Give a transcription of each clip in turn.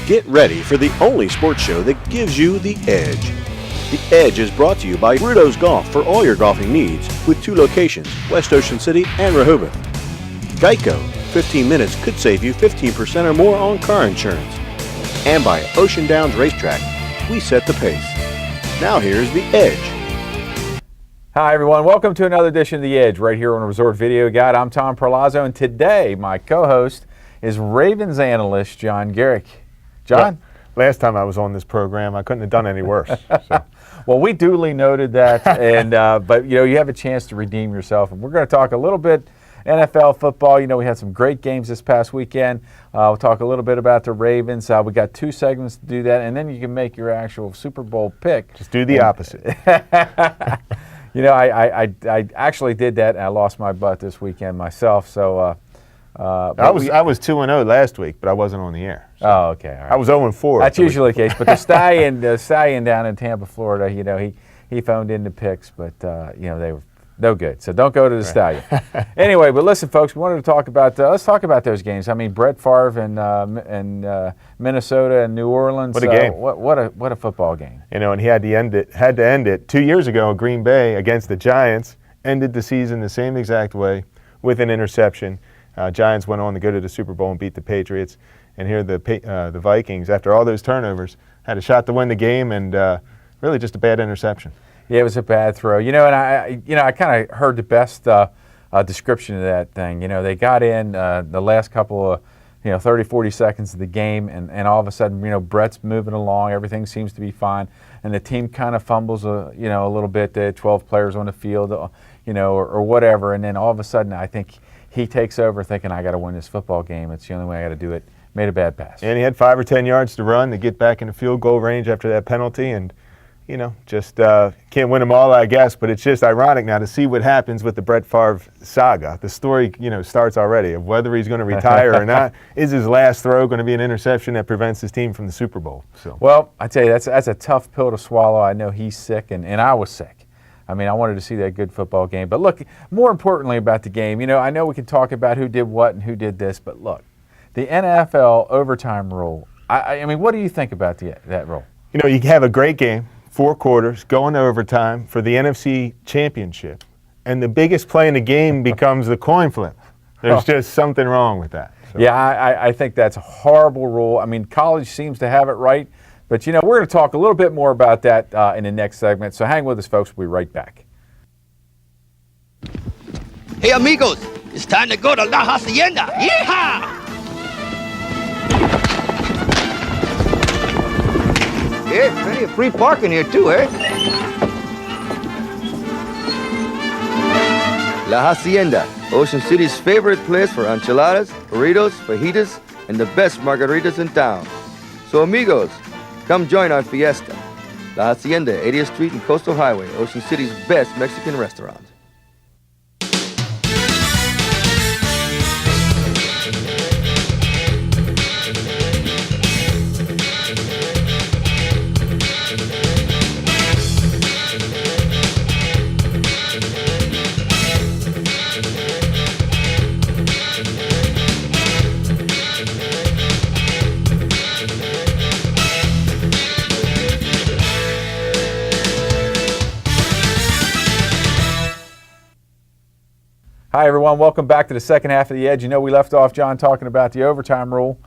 Get ready for the only sports show that gives you the edge. The Edge is brought to you by Rudo's Golf for all your golfing needs with 2 locations, West Ocean City and Rehoboth. Geico, 15 minutes could save you 15% or more on car insurance. And by Ocean Downs Racetrack, we set the pace. Now here's The Edge. Hi everyone, welcome to another edition of The Edge right here on Resort Video Guide. I'm Tom Perlazzo, and today my co-host is Ravens analyst John Garrick. John? Well, last time I was on this program, I couldn't have done any worse. So. Well, we duly noted that, and but you have a chance to redeem yourself, and we're going to talk a little bit NFL football. We had some great games this past weekend. We'll talk a little bit about the Ravens. We got 2 segments to do that, and then you can make your actual Super Bowl pick. Just do the opposite. I actually did that, and I lost my butt this weekend myself. So I was 2-0 last week, but I wasn't on the air. So. Oh, okay. All right. I was 0-4. That's usually the case. But the stallion down in Tampa, Florida, he phoned in the picks, but they were no good. So don't go to the Stallion. Anyway, but listen, folks, we wanted to talk about let's talk about those games. I mean, Brett Favre and Minnesota and New Orleans. What a game! What a football game! And he had to end it 2 years ago. Green Bay against the Giants ended the season the same exact way with an interception. Giants went on to go to the Super Bowl and beat the Patriots. And here the Vikings, after all those turnovers, had a shot to win the game, and really just a bad interception. Yeah, it was a bad throw. And I kind of heard the best description of that thing. They got in the last couple of 30, 40 seconds of the game, and all of a sudden, Brett's moving along, everything seems to be fine, and the team kind of fumbles a little bit. They had 12 players on the field, or whatever, and then all of a sudden, I think he takes over thinking, I got to win this football game. It's the only way I got to do it. Made a bad pass. And he had 5 or 10 yards to run to get back in the field goal range after that penalty, and just can't win them all, I guess, but it's just ironic now to see what happens with the Brett Favre saga. The story, starts already of whether he's going to retire or not. Is his last throw going to be an interception that prevents his team from the Super Bowl? So. Well, I tell you, that's a tough pill to swallow. I know he's sick, and I was sick. I mean, I wanted to see that good football game. But look, more importantly about the game, I know we can talk about who did what and who did this, but look, the NFL overtime rule, I mean, what do you think about that rule? You have a great game, 4 quarters, going to overtime for the NFC Championship, and the biggest play in the game becomes the coin flip. There's just something wrong with that. So. Yeah, I think that's a horrible rule. I mean, college seems to have it right, but we're going to talk a little bit more about that in the next segment, so hang with us, folks. We'll be right back. Hey, amigos, it's time to go to La Hacienda. Yeehaw! Yeah, plenty of free parking here too, eh? La Hacienda, Ocean City's favorite place for enchiladas, burritos, fajitas, and the best margaritas in town. So amigos, come join our fiesta. La Hacienda, 80th Street and Coastal Highway, Ocean City's best Mexican restaurant. Hi, everyone. Welcome back to the second half of The Edge. We left off, John, talking about the overtime rule.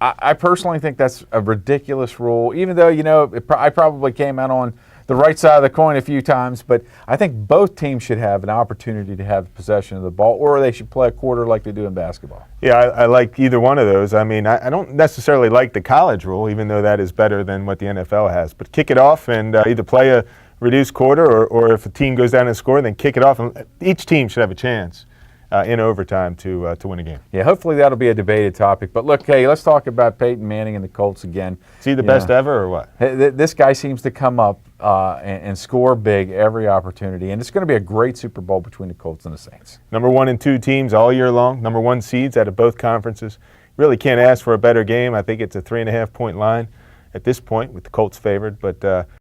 I personally think that's a ridiculous rule, even though, I probably came out on the right side of the coin a few times, but I think both teams should have an opportunity to have possession of the ball, or they should play a quarter like they do in basketball. Yeah, I like either one of those. I mean, I don't necessarily like the college rule, even though that is better than what the NFL has. But kick it off and either play a reduced quarter, or if a team goes down and score, then kick it off. And each team should have a chance in overtime to win a game. Yeah, hopefully that'll be a debated topic. But look, hey, let's talk about Peyton Manning and the Colts again. Is he the best ever or what? This guy seems to come up and score big every opportunity, and it's going to be a great Super Bowl between the Colts and the Saints. Number 1 and 2 teams all year long, number 1 seeds out of both conferences. Really can't ask for a better game. I think it's a 3.5-point line at this point with the Colts favored, but